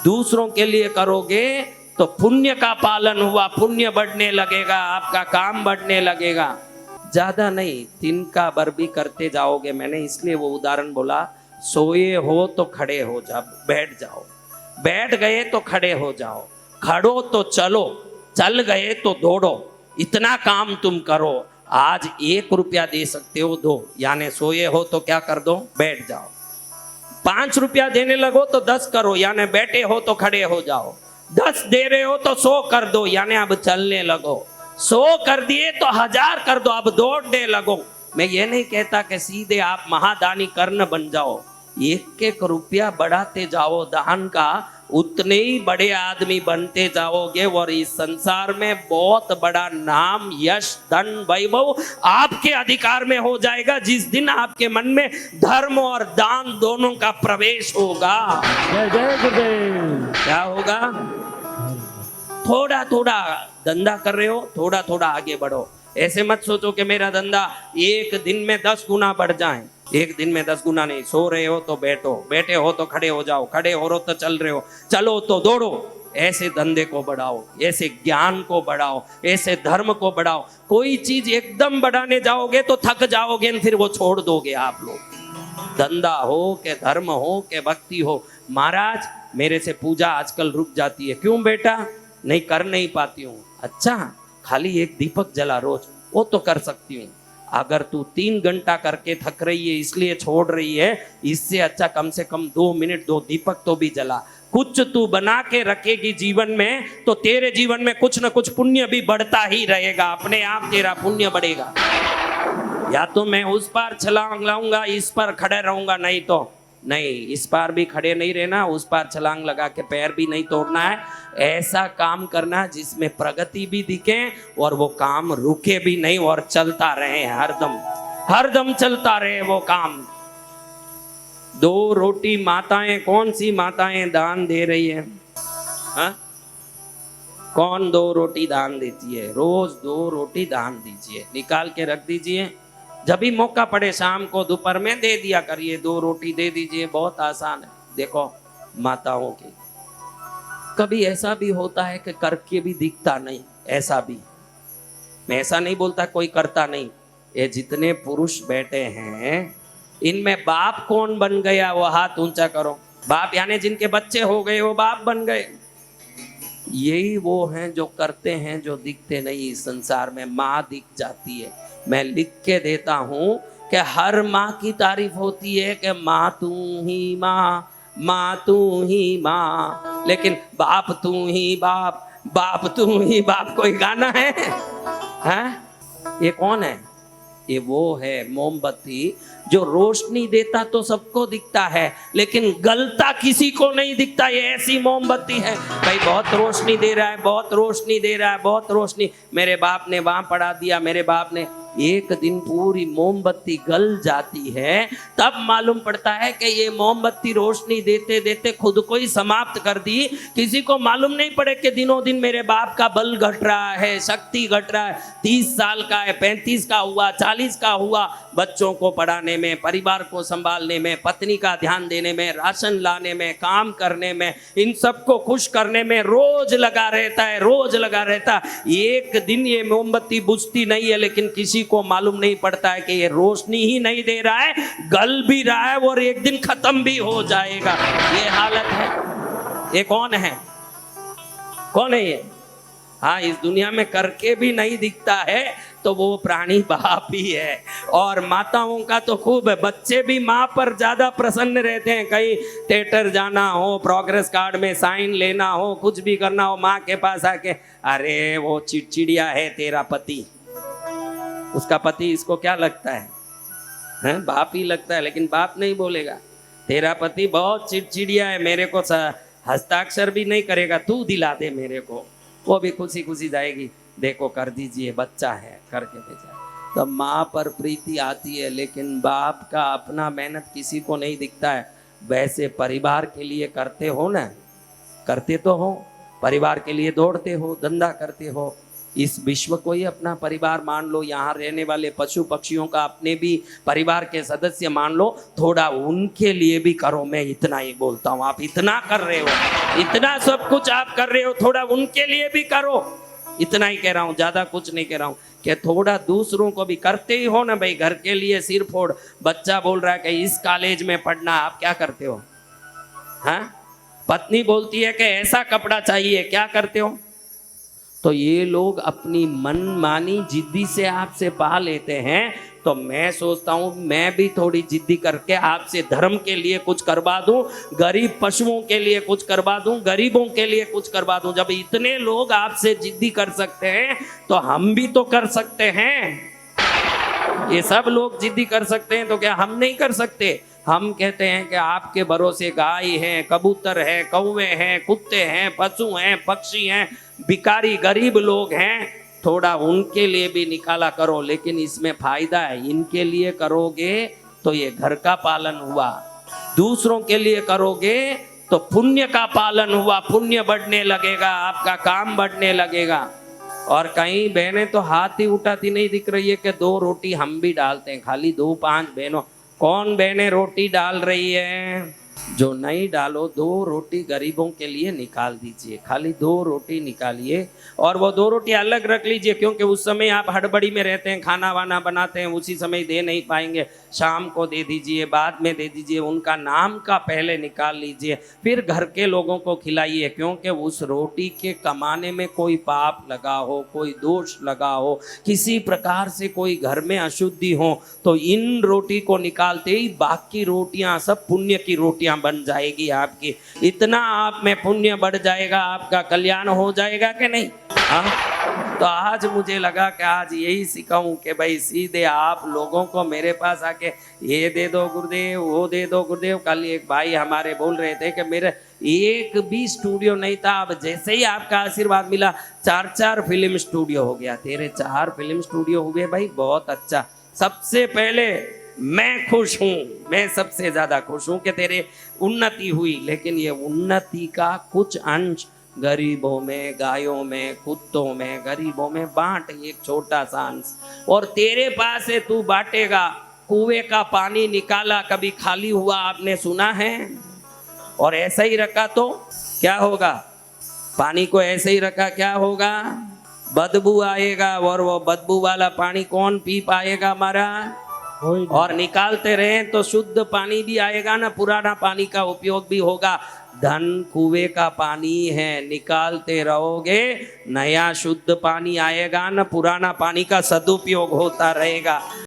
दूसरों के लिए करोगे तो पुण्य का पालन हुआ, पुण्य बढ़ने लगेगा, आपका काम बढ़ने लगेगा। ज्यादा नहीं, तिनका भर भी करते जाओगे। मैंने इसलिए वो उदाहरण बोला, सोए हो तो खड़े हो जाओ, बैठ जाओ, बैठ गए तो खड़े हो जाओ, खड़ो तो चलो, चल गए तो दौड़ो, इतना काम तुम करो। आज 1 रुपया दे सकते हो दो, यानी सोए हो तो क्या कर दो, बैठ जाओ। 5 रुपया देने लगो तो 10 करो, यानी बैठे हो तो खड़े हो जाओ। 10 दे रहे हो तो 100 कर दो, यानी अब चलने लगो। 100 कर दिए तो 1000 कर दो, अब दौड़ने लगो। मैं ये नहीं कहता कि सीधे आप महादानी कर्ण बन जाओ, 1-1 रुपया बढ़ाते जाओ दान का, उतने ही बड़े आदमी बनते जाओगे और इस संसार में बहुत बड़ा नाम, यश, धन, वैभव आपके अधिकार में हो जाएगा जिस दिन आपके मन में धर्म और दान दोनों का प्रवेश होगा। जय जय गुरुदेव। क्या होगा? थोड़ा थोड़ा धंधा कर रहे हो, थोड़ा थोड़ा आगे बढ़ो। ऐसे मत सोचो कि मेरा धंधा 1 दिन में 10 गुना बढ़ जाए। 1 दिन में 10 गुना नहीं। सो रहे हो तो बैठो, बैठे हो तो खड़े हो जाओ, खड़े हो रहे हो तो चल रहे हो, चलो तो दौड़ो। ऐसे धंधे को बढ़ाओ, ऐसे ज्ञान को बढ़ाओ, ऐसे धर्म को बढ़ाओ। कोई चीज एकदम बढ़ाने जाओगे तो थक जाओगे, फिर वो छोड़ दोगे आप लोग। धंधा हो के धर्म हो के भक्ति हो। महाराज मेरे से पूजा आजकल रुक जाती है, क्यों बेटा? नहीं कर नहीं पाती हूँ। अच्छा, खाली 1 दीपक जला रोज, वो तो कर सकती हूँ। अगर तू 3 घंटा करके थक रही है इसलिए छोड़ रही है, इससे अच्छा कम से कम 2 मिनट 2 दीपक तो भी जला। कुछ तू बना के रखेगी जीवन में तो तेरे जीवन में कुछ न कुछ पुण्य भी बढ़ता ही रहेगा, अपने आप तेरा पुण्य बढ़ेगा। या तो मैं उस पार छलांग लाऊंगा, इस पर खड़े रहूंगा, नहीं तो नहीं, इस पार भी खड़े नहीं रहना, उस पार छलांग लगा के पैर भी नहीं तोड़ना है। ऐसा काम करना जिसमें प्रगति भी दिखे और वो काम रुके भी नहीं और चलता रहे, हरदम हरदम चलता रहे वो काम। 2 रोटी माताएं, कौन सी माताएं दान दे रही है? हा? कौन 2 रोटी दान देती है? रोज 2 रोटी दान दीजिए, निकाल के रख दीजिए। जब भी मौका पड़े शाम को दोपहर में दे दिया करिए, 2 रोटी दे दीजिए, बहुत आसान है। देखो माताओं की कभी ऐसा भी होता है कि करके भी दिखता नहीं, ऐसा भी। मैं ऐसा नहीं बोलता कोई करता नहीं। ये जितने पुरुष बैठे हैं इनमें बाप कौन बन गया, वो हाथ ऊंचा करो। बाप यानी जिनके बच्चे हो गए वो बाप बन गए। यही वो हैं जो करते हैं, जो दिखते नहीं इस संसार में। माँ दिख जाती है। मैं लिख के देता हूं कि हर माँ की तारीफ होती है कि माँ तू ही माँ, माँ तू ही माँ, लेकिन बाप तू ही बाप, बाप तू ही बाप कोई गाना है? ये कौन है? ये वो है मोमबत्ती जो रोशनी देता तो सबको दिखता है लेकिन गलता किसी को नहीं दिखता। ये ऐसी मोमबत्ती है, भाई बहुत रोशनी दे रहा है, बहुत रोशनी दे रहा है, बहुत रोशनी। मेरे बाप ने वहां पढ़ा दिया, मेरे बाप ने। एक दिन पूरी मोमबत्ती गल जाती है, तब मालूम पड़ता है कि ये मोमबत्ती रोशनी देते देते खुद को ही समाप्त कर दी। किसी को मालूम नहीं पड़े कि दिनों दिन मेरे बाप का बल घट रहा है, शक्ति घट रहा है। 30 साल का है, 35 का हुआ, 40 का हुआ, बच्चों को पढ़ाने में, परिवार को संभालने में, पत्नी का ध्यान देने में, राशन लाने में, काम करने में, इन सबको खुश करने में रोज लगा रहता है, रोज लगा रहता है। एक दिन ये मोमबत्ती बुझती नहीं है, लेकिन किसी को मालूम नहीं पड़ता है कि ये रोशनी ही नहीं दे रहा है, गल भी रहा है और एक दिन खत्म भी हो जाएगा। ये हालत है। ये कौन है? कौन है ये? हाँ, इस दुनिया में करके भी नहीं दिखता है तो वो प्राणी बाप ही है। और माताओं का तो खूब है, बच्चे भी माँ पर ज्यादा प्रसन्न रहते हैं। कहीं थिएटर जाना हो, प्रोग्रेस कार्ड में साइन लेना हो, कुछ भी करना हो, माँ के पास आके, अरे वो चिड़चिड़िया है तेरा पति। उसका पति इसको क्या लगता है? बाप ही लगता है, लेकिन बाप नहीं बोलेगा तेरा पति बहुत चिड़चिड़िया है, मेरे को हस्ताक्षर भी नहीं करेगा, तू दिला दे मेरे को। वो भी खुशी खुशी जाएगी, देखो कर दीजिए, बच्चा है, करके भेजा। तो माँ पर प्रीति आती है, लेकिन बाप का अपना मेहनत किसी को नहीं दिखता है। वैसे परिवार के लिए करते हो ना, करते तो हो, परिवार के लिए दौड़ते हो, धंधा करते हो, इस विश्व को ही अपना परिवार मान लो, यहाँ रहने वाले पशु पक्षियों का अपने भी परिवार के सदस्य मान लो, थोड़ा उनके लिए भी करो। मैं इतना ही बोलता हूँ, आप इतना कर रहे हो, इतना सब कुछ आप कर रहे हो, थोड़ा उनके लिए भी करो। इतना ही कह रहा हूँ, ज्यादा कुछ नहीं कह रहा हूँ, कि थोड़ा दूसरों को भी करते ही हो ना भाई। घर के लिए सिर फोड़, बच्चा बोल रहा है कि इस कॉलेज में पढ़ना, आप क्या करते हो? हाँ, पत्नी बोलती है कि ऐसा कपड़ा चाहिए, क्या करते हो? तो ये लोग अपनी मनमानी जिद्दी से आपसे पा लेते हैं। तो मैं सोचता हूं मैं भी थोड़ी जिद्दी करके आपसे धर्म के लिए कुछ करवा दूं, गरीब पशुओं के लिए कुछ करवा दूं, गरीबों के लिए कुछ करवा दूं। जब इतने लोग आपसे जिद्दी कर सकते हैं तो हम भी तो कर सकते हैं। ये सब लोग जिद्दी कर सकते हैं तो क्या हम नहीं कर सकते? हम कहते हैं कि आपके भरोसे गाय है, कबूतर है, कौवे हैं, कुत्ते हैं, पशु हैं, पक्षी हैं, भिखारी गरीब लोग हैं, थोड़ा उनके लिए भी निकाला करो। लेकिन इसमें फायदा है, इनके लिए करोगे तो ये घर का पालन हुआ, दूसरों के लिए करोगे तो पुण्य का पालन हुआ, पुण्य बढ़ने लगेगा, आपका काम बढ़ने लगेगा। और कई बहनें तो हाथ ही उठाती नहीं दिख रही है कि 2 रोटी हम भी डालते हैं, खाली 2-5 बहनों। कौन बहनें रोटी डाल रही है? जो नहीं डालो, 2 रोटी गरीबों के लिए निकाल दीजिए, खाली 2 रोटी निकालिए। और वो 2 रोटी अलग रख लीजिए, क्योंकि उस समय आप हड़बड़ी में रहते हैं, खाना वाना बनाते हैं, उसी समय दे नहीं पाएंगे। शाम को दे दीजिए, बाद में दे दीजिए, उनका नाम का पहले निकाल लीजिए, फिर घर के लोगों को खिलाइए। क्योंकि उस रोटी के कमाने में कोई पाप लगा हो, कोई दोष लगा हो, किसी प्रकार से कोई घर में अशुद्धि हो, तो इन रोटी को निकालते ही बाकी रोटियां सब पुण्य की रोटियां बन जाएगी आपकी। इतना आप में पुण्य बढ़ जाएगा, आपका कल्याण हो जाएगा कि नहीं? हाँ, तो आज मुझे लगा कि आज यही सिखाऊं कि भाई सीधे आप लोगों को मेरे पास आके ये दे दो गुरुदेव, वो दे दो गुरुदेव। कल एक भाई हमारे बोल रहे थे कि मेरे एक भी स्टूडियो नहीं था, अब जैसे ही आपका आशीर्वाद मिला 4-4 फिल्म स्टूडियो हो गया। तेरे 4 फिल्म स्टूडियो हुए भाई, बहुत अच्छा। सबसे पहले मैं खुश हूँ, मैं सबसे ज्यादा खुश हूँ कि तेरे उन्नति हुई। लेकिन ये उन्नति का कुछ अंश गरीबों में, गायों में, कुत्तों में, गरीबों में बांट, एक छोटा सा अंश। और तेरे पास है, तू बांटेगा। कुएं का पानी निकाला कभी खाली हुआ आपने सुना है? और ऐसा ही रखा तो क्या होगा? पानी को ऐसे ही रखा क्या होगा? बदबू आएगा। और वो बदबू वाला पानी कौन पी पाएगा हमारा? और निकालते रहे तो शुद्ध पानी भी आएगा ना, पुराना पानी का उपयोग भी होगा। धन कुएं का पानी है, निकालते रहोगे नया शुद्ध पानी आएगा ना, पुराना पानी का सदुपयोग होता रहेगा।